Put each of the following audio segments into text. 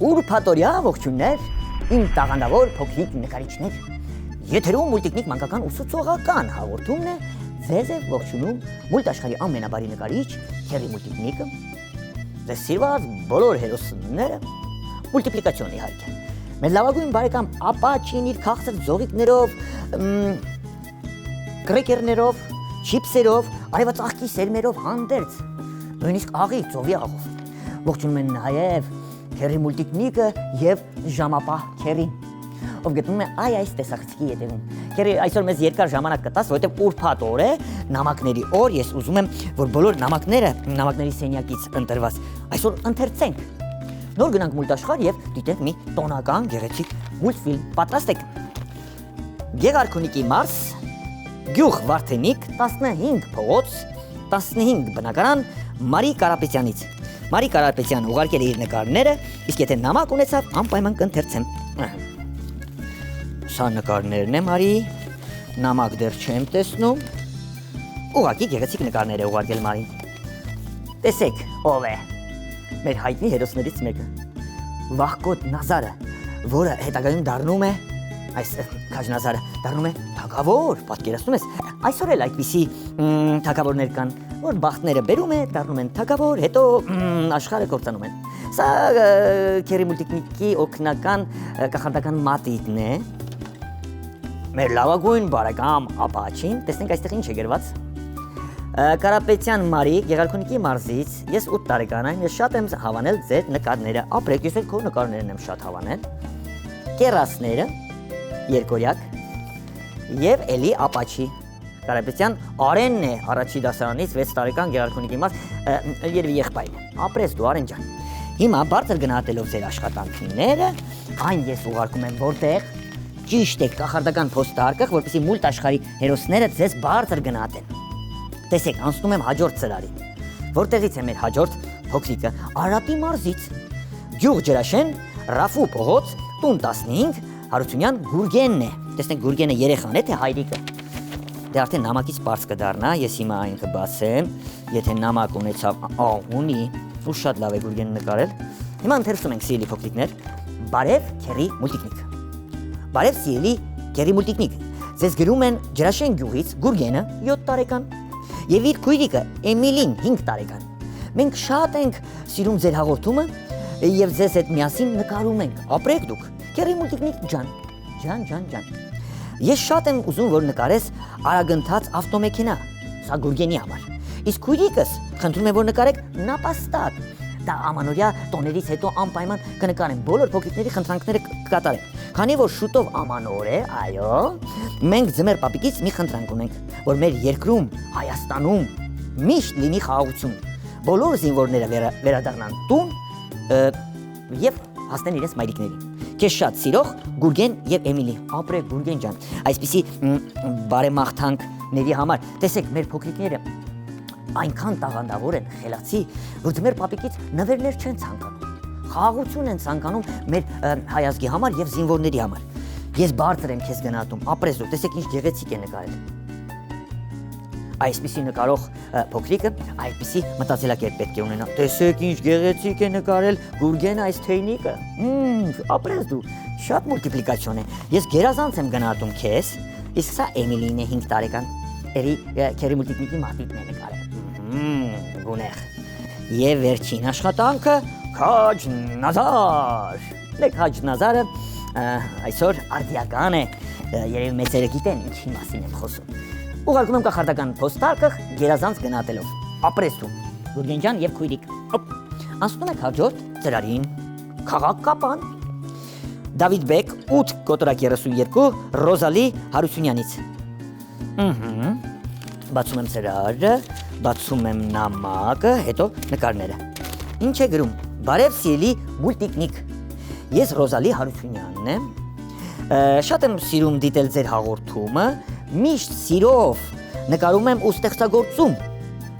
Ուրփաթորյա ողջույններ, իմ տաղանդավոր փոքրիկ նկարիչներ։ Եթերում Multiknik մանկական ուսուցողական հաղորդումն է, ձեզ է ողջունում մուլտաշխարհի ամենաբարի նկարիչ Քերի Multiknik-ը։ Ձեզ սիրված բոլոր հերոսները մուլտիպլիկացիոն իհարկե։ Մեր լավագույն բարեկամ Ապաչին իր քաղցր ձողիկներով, կրեկերներով, չիփսերով, արևածաղկի սերմերով հանդերձ, նույնիսկ աղի ծովի աղով։ Ողջունում են նաև Քերի Multiknik-ը եւ ժամապահ Քերին, ով գտնում է այս տեսախցիկի ետևում։ Քերի, այսօր մեզ երկար ժամանակ կտաս, որովհետեւ ուրբաթ օր է, նամակների օր, ես ուզում եմ, որ բոլոր նամակների սենյակից ընտրված այսօր ընթերցենք։ Նոր գնանք մուլտաշխարհ եւ դիտենք մի տոնական գեղեցիկ մուլտֆիլմ։ Պատրաստ եք։ Գեղարքունիքի մարզ, գյուղ Վարդենիկ, 15 փողոց, 15 բնակարան, Մարի Կարապետյանից։ Մարի Կարապետյանը ուղարկել է իր նկարները, իսկ եթե նամակ ունեցավ, անպայման կընթերցեմ։ Սա նկարներն է Մարի, նամակ դեռ չեմ տեսնում։ Ուղղակի գեղեցիկ նկարներ է ուղարկել Մարին։ Տեսեք, ով է։ Մեր հայտնի հերոսներից մեկը։ Վահկոտ Նազարը, որը հետագայում դառնում է, այս քաջ Նազարը դառնում է թագավոր, պատկերացնում ես։ Այսօր էլ այդպիսի թագավորներ կան, որ բախտները բերում է, դառնում են թագավոր, հետո աշխարհը կործանում են։ Սա Քերի Multiknik-ի օգնական կախարդական մատիտն է։ Մեր լավագույն բարեկամ Ապաչին, տեսնենք այստեղ ինչ է գրված։ Կարապետյան Մարի, Գեղարքունիքի մարզից, ես 8 տարեկան եմ, ես շատ եմ հավանել ձեր նկարները, ապրեք, ես էլ քո նկարներն եմ շատ հավանել։ Կերասները, երկորյակ եւ էլի Ապաչի։ Կարապետյան Արենն է, առաջի դասարանից 6 տարեկան Գեղարքունիքի մարզ, երևի եղբայրն է։ Ապրես դու Արեն ջան։ Հիմա բարձր գնահատելով ձեր աշխատանքները, այն ես ուղարկում եմ որտեղ ճիշտ է կախարդական փոստարկղ, որպեսզի մուլտաշխարհի հերոսները ձեզ բարձր գնահատեն։ Տեսեք, անցնում եմ հաջորդ ծրարին։ Որտեղից է մեր հաջորդ փոքրիկը։ Արապի մարզից։ Գյուղ Ջրաշեն, Ռաֆու փողոց, տուն 15, Հարությունյան Գուրգենն է։ Տեսնենք Գուրգենը երեխան է թե հայրիկը։ Դե արդեն նամակից պարզ կդառնա, ես հիմա այն կբացեմ, եթե նամակ ունեցավ, ունի, ու շատ լավ է Գուրգենը նկարել։ Հիմա ընթերցում ենք սիրելի փոքրիկներ, բարև Քերի Multiknik։ Բարև սիրելի Քերի Multiknik։ Ձեզ գրում են Ջրաշեն գյուղից Գուրգենը 7 տարեկան եւ իր քույրիկը Էմիլին 5 տարեկան։ Մենք շատ ենք սիրում ձեր հաղորդումը եւ ձեզ հետ միասին նկարում ենք։ Ապրեք դուք, Քերի Multiknik ջան։ Ջան։ Ես շատ եմ ուզում, որ նկարես արագընթաց ավտոմեքենա, սա Գուրգենի համար։ Իսկ քույրիկս խնդրում եմ, որ նկարեք նապաստակ։ Դա ամանորյա տոներից հետո անպայման կնկարեմ, բոլոր փոքրիկների խնդրանքները կկատարեմ։ Քանի որ շուտով ամանոր է, այո, մենք ձմեռ պապիկից մի խնդրանք ունենք, որ մեր երկրում, Հայաստանում միշտ լինի խաղաղություն։ Բոլոր զինվորները վերադառնան տուն եւ հասնեն իրենց մայրիկներին։ Քեզ շատ սիրող Գուրգեն եւ Էմիլի։ Ապրեք Գուրգեն ջան։ Այսպիսի բարեմաղթանքների համար, տեսեք, մեր փոքրիկները այնքան տաղանդավոր են, խելացի, որ ձմեռ պապիկից նվերներ չեն ցանկանում։ Խաղաղություն են ցանկանում մեր հայազգի համար եւ զինվորների համար։ Ես բարձր եմ քեզ գնահատում, ապրես դու, տեսեք ինչ գեղեցիկ է նկարել։ Այսպիսի նկարող փոքրիկը այդպիսի մտածելակերպ պետք է ունենա։ Տեսեք ինչ գեղեցիկ է նկարել Գուրգենը այս թեյնիկը։ Ապրես դու, շատ մուլտիպլիկացիոն է։ Ես գերազանց եմ գնահատում քեզ, իսկ սա Էմիլին է 5 տարեկան։ Էլի Քերի Multiknik-ի մատիտն է նկարել։ Գունեղ։ Եվ վերջին աշխատանքը քաջ Նազար։ Մեկ քաջ Նազարը այսօր արդիական է, երևի մեծերը գիտեն ինչի մասին եմ խոսում։ Ուղարկում եմ կախարդական փոստարկղ գերազանց գնահատելով։ Ապրես դու, Գուրգեն ջան եւ քույրիկ։ Անցնում ենք հաջորդ ծրարին։ Քաղաքապան։ Դավիթ Բեկ 8:32 Ռոզալի Հարությունյանից։ Բացում եմ ծրարը, բացում եմ նամակը, հետո նկարները։ Ինչ է գրում։ Բարև սիրելի Multiknik։ Ես Ռոզալի Հարությունյանն եմ։ Շատ եմ սիրում դիտել ձեր հաղորդումը, միշտ սիրով նկարում եմ ու ստեղծագործում։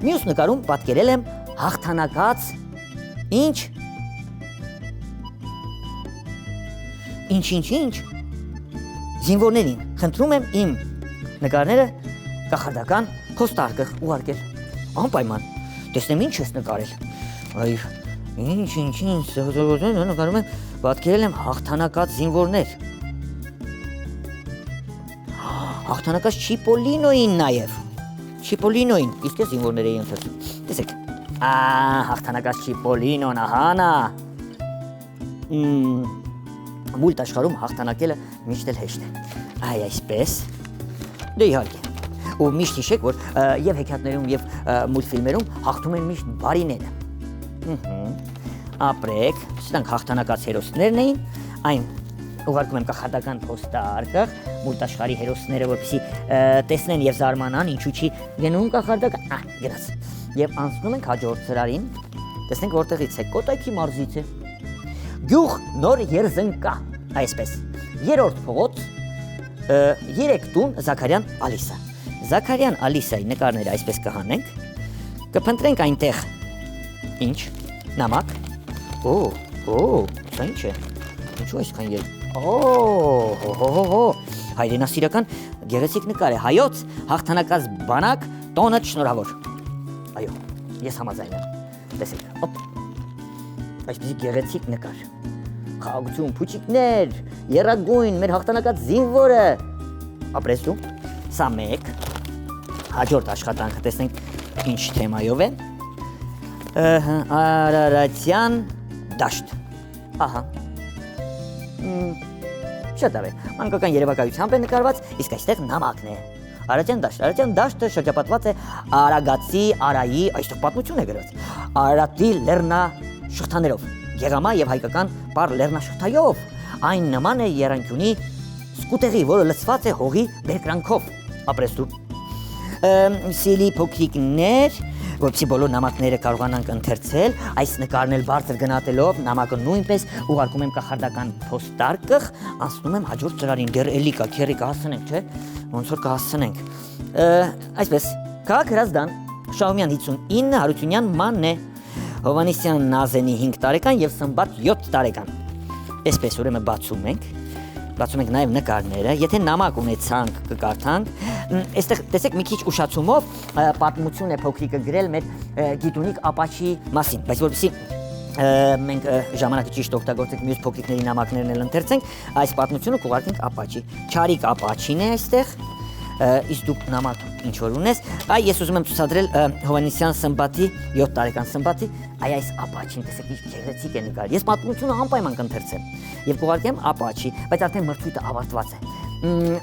Մյուս նկարում պատկերել եմ հաղթանակած ինչ զինվորներին։ Խնդրում եմ իմ նկարները կախարդական փոստարկղ ուղարկել։ Անպայման, տեսնեմ ինչ ես նկարել։ Այ, ինչ նկարում եմ, պատկերել եմ հաղթանակած զինվորներ։ Հաղթանակած Չիպոլինոին նաև։ Չիպոլինոին, իսկ ես զինվորներ էի ընթերցում։ Տեսեք, հաղթանակած Չիպոլինոն, ահանա։ Մուլտ աշխարհում հաղթանակելը միշտ էլ հեշտ է։ Այ այսպես։ Դե իհարկե։ Ու միշտ հիշեք, որ եւ հեքիաթներում եւ մուլտֆիլմերում հաղթում են միշտ բարիները։ Ապրեք, սրանք հաղթանակած հերոսներն էին, այն ուղարկում եմ կախարդական փոստարկղ, մուլտ աշխարհի հերոսները, որպեսզի տեսնեն եւ զարմանան, ինչու չի գնում կախարդական, գնաց։ Եվ անցնում ենք հաջորդ ծրարին, տեսնենք որտեղից է, Կոտայքի մարզից է։ Գյուղ նոր երզնկա, այսպես։ Երրորդ փողոց, 3 տուն Զաքարյան Ալիսա։ Զաքարյան Ալիսայի նկարները այսպես կհանենք, կփնտրենք այնտեղ ինչ, նամակ, սա ինչ է, ինչու այսքան երբ, հայրենասիրական գեղեցիկ նկար է, հայոց հաղթանակած բանակ տոնը շնորհավոր, այո, ես համաձայն եմ, տեսեք, այսպիսի գեղեցիկ նկար, խաղաղություն, փուչիկներ, եռագույն, մեր հաղթանակած զինվորը, ապրես դու, սա մեկ, հաջորդ աշխատանքը տեսնենք ինչ թեմայով է, Արարատյան դաշտ, ահա, շատ լավ է, մանկական երևակայությամբ է նկարված, իսկ այստեղ նամակն է, Արարատյան դաշտը շրջապատված է Արագածի, Արայի, այստեղ պատմություն է գրված, Արարատի լեռնաշղթաներով, գեղամա եւ հայկական պար լեռնաշղթայով, այն նման է եռանկյունի սկուտեղի, որը լցված է հողի բերկրանքով, ապրես դու, սիրելի փոքրիկներ, որպեսզի բոլոր նամակները կարողանանք ընթերցել, այս նկարն էլ բարձր գնահատելով, նամակը նույնպես ուղարկում եմ կախարդական փոստարկղ, անցնում եմ հաջորդ ծրարին, դեռ էլի կա, քերի կհասցնենք, չէ՞, ոնց որ կհասցնենք։ Այսպես, քաղաք Հրազդան, Շահումյան 59, Հարությունյան մանն է, Հովհաննիսյան Նազենի 5 տարեկան եւ Սմբատ 7 տարեկան։ Այսպես ուրեմն բացում ենք նաև նկարները, եթե նամակ ունեցանք կկարդանք, այստեղ տեսեք մի քիչ ուշացումով պատմություն է փոքրիկը գրել մեր գիտունիկ ապաչի մասին, բայց որպեսզի մենք ժամանակը ճիշտ օգտագործենք մյուս փոքրիկների նամակներն էլ ընթերցենք, այս պատմությունը կուղարկենք ապաչի, Չարիկ ապաչին է այստեղ, իսկ դուք նամակ ինչ որ ունես, այ ես ուզում եմ ցուցադրել Հովհաննիսյան Սմբատի 7 տարեկան Սմբատի, այ այս ապաչին, տեսեք ինչ գեղեցիկ է նկարել, ես պատմությունը անպայման կընթերցեմ եւ կուղարկեմ ապաչի, բայց արդեն մրցույթը ավարտված է։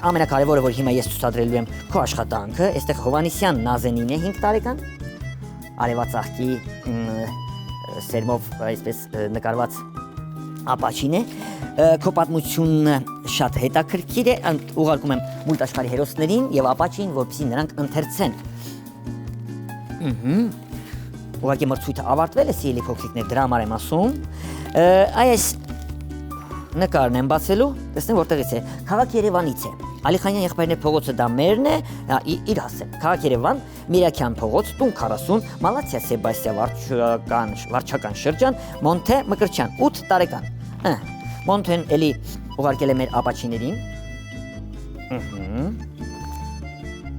Ամենակարևորը, որ հիմա ես ցուցադրելու եմ քո աշխատանքը, այստեղ Հովհաննիսյան Նազենին է 5 տարեկան, արևածաղկի սերմով այսպես նկարված ապաչին է, քո պատմությունը շատ հետաքրքիր է, ուղարկում եմ մուլտ աշխարհի հերոսներին եւ ապաչին, որպեսզի նրանք ընթերցեն։ Ուղղակի մրցույթը ավարտվել է, սիրելի փոքրիկներ, դրա համար եմ ասում։ Այս նկարն եմ բացելու, տեսնեմ որտեղից է, քաղաք Երևանից է, Ալիխանյան եղբայրներ փողոցը դա մերն է, իր հասել, քաղաք Երևան, Միրաքյան փողոց, տուն 40, Մալացիա Սեբաստիա վարչական շրջան, Մոնթե Մկրտչյան, 8 տարեկան։ Մոնթեն էլի ուղարկել է մեր ապաչիներին,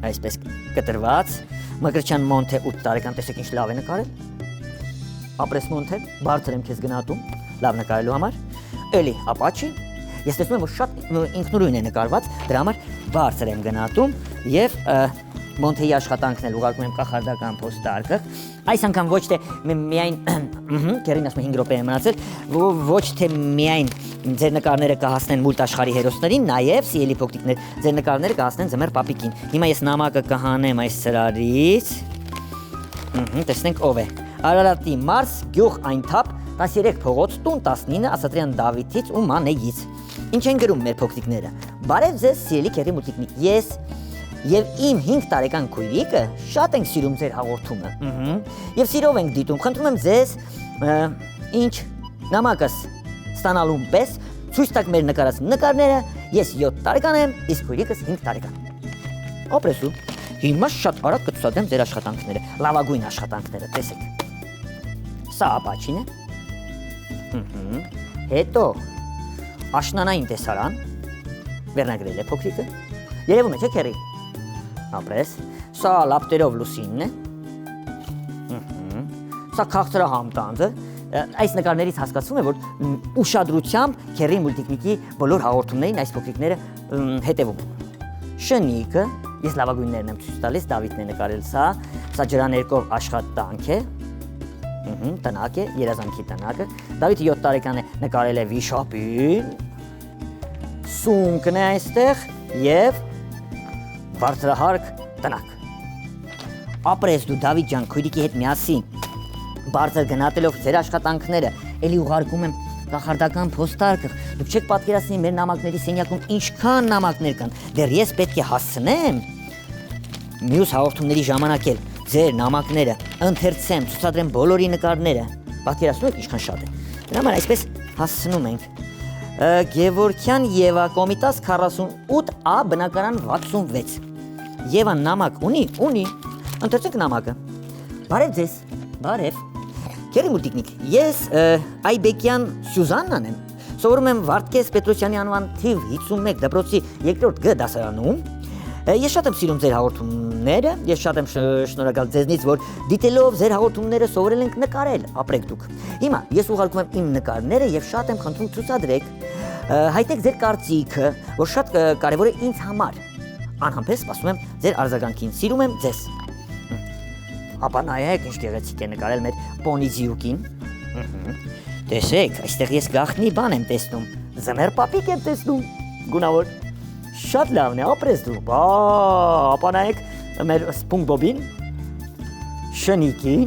այսպես կտրված, Մկրտչյան Մոնթե 8 տարեկան, տեսեք ինչ լավ է նկարել, ապրես Մոնթե, բարձր եմ քեզ գնահատում, լավ նկարելու համար, էլի ապաչի, ես տեսնում եմ, որ շատ ինքնուրույն է նկարված, դրա համար բարձր եմ գնահատում եւ Մոնթեի աշխատանքն էլ ուղարկում եմ կախարդական փոստարկղ, այս անգամ ոչ թե միայն, քերին ասում 5 րոպե է մնացել, ոչ թե միայն ձեր նկարները կհասնեն մուլտ աշխարհի հերոսներին, նաեւ սիրելի փոքրիկներ, ձեր նկարները կհասնեն ձմեռ պապիկին։ Հիմա ես նամակը կհանեմ այս ծրարից, տեսնենք ով է, Արարատի մարզ, գյուղ Այնթափ, 13 փողոց, տուն 19, Ասատրյան Դավիթից ու Մանեից։ Ինչ են գրում մեր փոքրիկները։ Բարև ձեզ, սիրելի քերի Multiknik, ես եւ իմ 5 տարեկան քույրիկը շատ ենք սիրում ձեր հաղորդումը։ Եվ սիրով ենք դիտում։ Խնդրում եմ ձեզ ինչ նամակս ստանալուն պես ցույց տաք մեր նկարած նկարները, ես 7 տարեկան եմ, իսկ քույրիկս 5 տարեկան։ Ապրեսու, հիմա շատ արագ կցուցադրեմ ձեր աշխատանքները, լավագույն աշխատանքները, տեսեք։ Սա ապաչին է։ Հետո աշնանային տեսարան, վերնագրել է փոքրիկը։ Երևում է, չէ՞ քերի։ Ապրես, սա լապտերով լուսինն է։ Սա քաղցրահամ տանձը։ Այս նկարներից հասկացվում է, որ ուշադրությամբ քերի մուլտիկնիկի բոլոր հաղորդումներին այս փոքրիկները հետևում են։ Շնիկը, ես լավագույններն եմ ցույց տալիս, Դավիթն է նկարել սա ջրաներկով աշխատանք է։ Տնակ է, երազանքի տնակը։ Դավիթը 7 տարեկան է, նկարել է վիշապին, սունկն է այստեղ և բարձրահարկ տնակ։ Ապրես դու Դավիթ ջան, քույրիկի հետ միասին, բարձր գնատելով ձեր աշխատանքները, էլի ուղարկում եմ կախարդական փոստարկղ, դուք չեք պատկերացնի մեր նամակների սենյակում ինչքան նամակներ կան, դեռ ես պետք է հասցնեմ մյուս հաղորդումների ժամանակ էլ ձեր նամակները ընթերցեմ, ցուցադրեմ բոլորի նկարները, պատկերացնում եք ինչքան շատ է։ Դրա համար այսպես հասցնում ենք։ Գևորգյան Եվա, Կոմիտաս 48A, բնակարան 66։ Եվան նամակ ունի, ընթերցենք նամակը։ Բարև ձեզ, բարև։ Քերի Multiknik, ես Այբեկյան Սյուզաննան եմ, սովորում եմ Վարդգես Պետրոսյանի անվան թիվ 51 դպրոցի 2-րդ Գ դասարանում։ Ես շատ եմ սիրում ձեր հաղորդումները, ես շատ եմ շնորհակալ ձեզնից, որ դիտելով ձեր հաղորդումները սովորել ենք նկարել, ապրեք դուք։ Հիմա ես ուղարկում եմ իմ նկարները եւ շատ եմ խնդրում ցուցադրեք, հայտնեք ձեր կարծիքը, որ շատ կարեւոր է ինձ համար։ Անհամբեր սպասում եմ ձեր արձագանքին, սիրում եմ ձեզ։ Ապա նայեք, ինչ գեղեցիկ է նկարել մեր պոնի ձիուկին։ Տեսեք, այստեղ ես գաղտնի բան եմ տեսնում, զմեր պապիկ եմ տեսնում, գունավոր։ Շատ լավն է, ապրես դու, ապա նայեք մեր սպունգբոբին, շնիկին,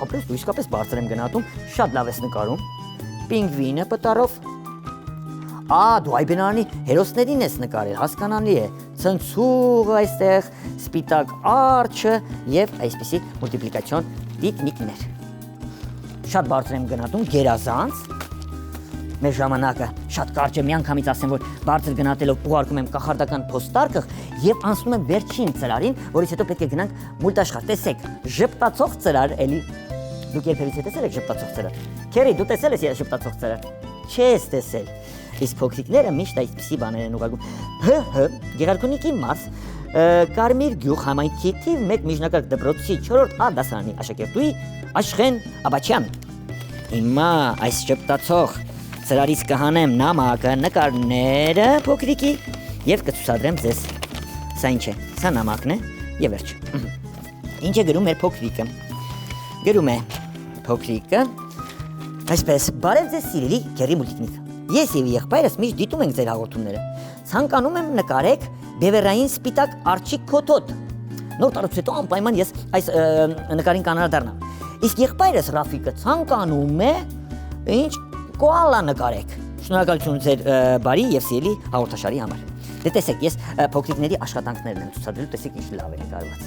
ապրես դու իսկապես բարձր եմ գնատում, շատ լավ ես նկարում, պինգվինը պտարով, դու այբենարանի հերոսներին ես նկարել, հասկանալի է, ցնցուղը այստեղ, սպիտակ արջը և այսպիսի մուլտիպլիկացիոն տիկնիկներ։ Շատ բարձր եմ գնատում, գերազանց, մեր ժամանակը շատ կարճ է, մի անգամից ասեմ, որ բարձր գնատելով ուղարկում եմ կախարդական փոստարկղ և անցնում եմ վերջին ծրարին, որից հետո պետք է գնանք մուլտաշխարհ։ Տեսեք, ժպտացող ծրար, էլի։ Դուք երբևիցե տեսել եք ժպտացող ծրար։ Քերի, դու տեսել ես ժպտացող ծրար։ Չես տեսել։ Իսկ փոքրիկները միշտ այսպիսի բաներ են ուղարկում։ Գեղարքունիքի մարզ, Կարմիր գյուղ համայնքի թիվ 1 միջնակարգ դպրոցի 4-րդ A դասարանի աշակերտուհի Աշխեն Աբաչյան։ Հիմա այս ժպտացող ծրարից կհանեմ նամակը, նկարները փոքրիկի և կցուցադրեմ ձեզ։ Սա ինչ է, սա նամակն է և վերջ։ Ինչ է գրում մեր փոքրիկը։ Գրում է փոքրիկը, այսպես, բարև ձեզ սիրելի քերի Multiknik։ Ես և եղբայրս միշտ դիտում ենք ձեր հաղորդումները։ Ցանկանում եմ նկարեք բևեռային սպիտակ արջի քոթոտ։ Նոր տարուց հետո անպայման ես այս նկարին կանարադառնամ։ Իսկ եղբայրս Ռաֆիկը ցանկանում է ինչ կոալա նկարեք։ Շնորհակալություն ձեր բարի և սիրելի հաղորդաշարի համար։ Դե տեսեք, ես փոքրիկների աշխատանքներն եմ ցուցադրել, տեսեք ինչ լավ է նկարված։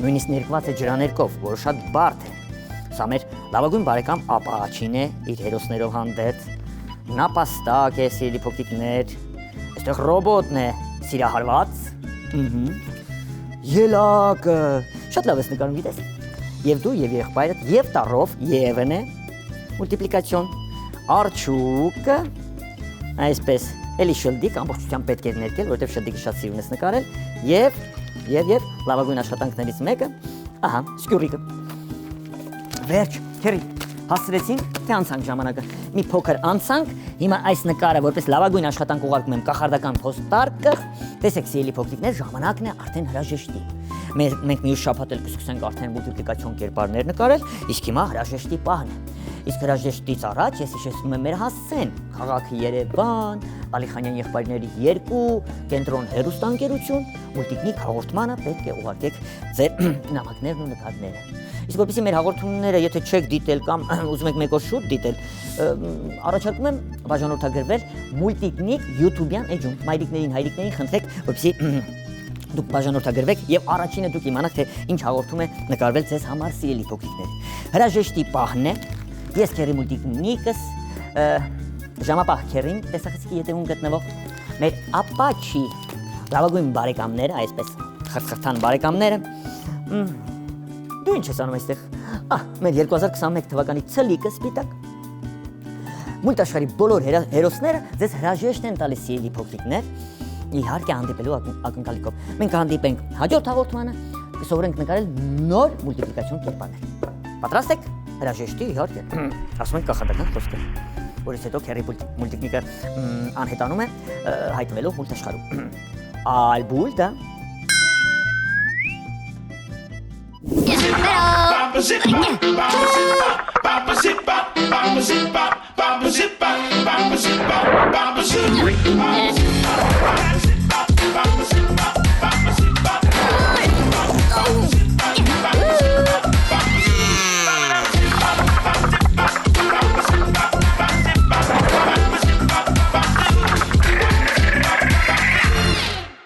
Նույնիսկ ներկված է ջրաներկով, որը շատ բարդ է։ Սա մեր լավագույն բարեկամ Ապաչին է, իր հերոսներով հանդերձ։ Նապաստակ է, սիրելի փոքրիկներ, այստեղ ռոբոտն է, սիրահարված։ Ելակը, շատ լավ ես նկարում, գիտես։ Եվ դու և եղբայրդ, և տառով, Եվն է, մուլտիպլիկացիոն, արջուկը, այսպես, էլի շլդիկ, ամբողջությամբ պետք է ներկել, որովհետև շլդիկը շատ սիրուն ես նկարել, և լավագույն աշխատանքներից մեկը, ահա, սկյուրիկը։ Վերջ, քերի, հասցրեցինք, թե անցանք ժամանակը։ Մի փոքր անցանք, հիմա այս նկարը որպես լավագույն աշխատանք ուղարկում եմ կախարդական փոստարկղ։ Տեսեք, սիրելի փոքրիկներ, ժամանակն է արդեն հրաժեշտի։ Մենք մյուս շաբաթ էլ կսկսենք արդեն մուլտիպլիկացիոն կերպարներ նկարել, իսկ հիմա հրաժեշտի պահն է։ Իսկ հրաժեշտից առաջ ես հիշեցնում եմ մեր հասցեն, քաղաքը Երևան, Ալիխանյան եղբայրների 2, կենտրոն հեռուստաընկերություն, Multiknik հաղորդմանը պետք է ուղարկեք ձեր նամակներն ու նկարները։ Իսկ որպեսզի մեր հաղորդումները, եթե չեք դիտել կամ ուզում եք մեկ օր շուտ դիտել, առաջարկում եմ բաժանորդագրվել Multiknik YouTube-յան էջում։ Մայրիկներին, հայրիկներին խնդրեք, որպեսզի դուք բաժանորդագրվեք և առաջինը դուք իմանաք, թե ինչ հաղորդում է նկարվել ձեզ համար սիրելի փոքրիկներ։ Հրաժեշտի պահն է, ես քերի Multiknik-ս ժամապահ քերին տեսախցիկի ետևում գտնվող մեր ապաչի լավագույն բարեկամները, այսպես խրթխրթան բարեկամները, դու ինչ ես անում այստեղ, մեր 2021 թվականի ցլիկը սպիտակ, մուլտաշխարհի բոլոր հերոսները ձեզ հրաժեշտ են տալիս սիրելի փոքրիկներ, իհարկե հանդիպելու ակնկալիքով։ Մենք կհանդիպենք հաջորդ հաղորդմանը, կսովորենք նկարել նոր մուլտիպլիկացիոն կերպարներ։ Պատրաստ եք։ Հրաժեշտի իհարկե, ասում ենք կախարդական խոսքեր, որից հետո քերի մուլտիկնիկը անհետանում է հայտնվելով մուլտաշխարհում։ Ալբուլդա Bamba zip bop,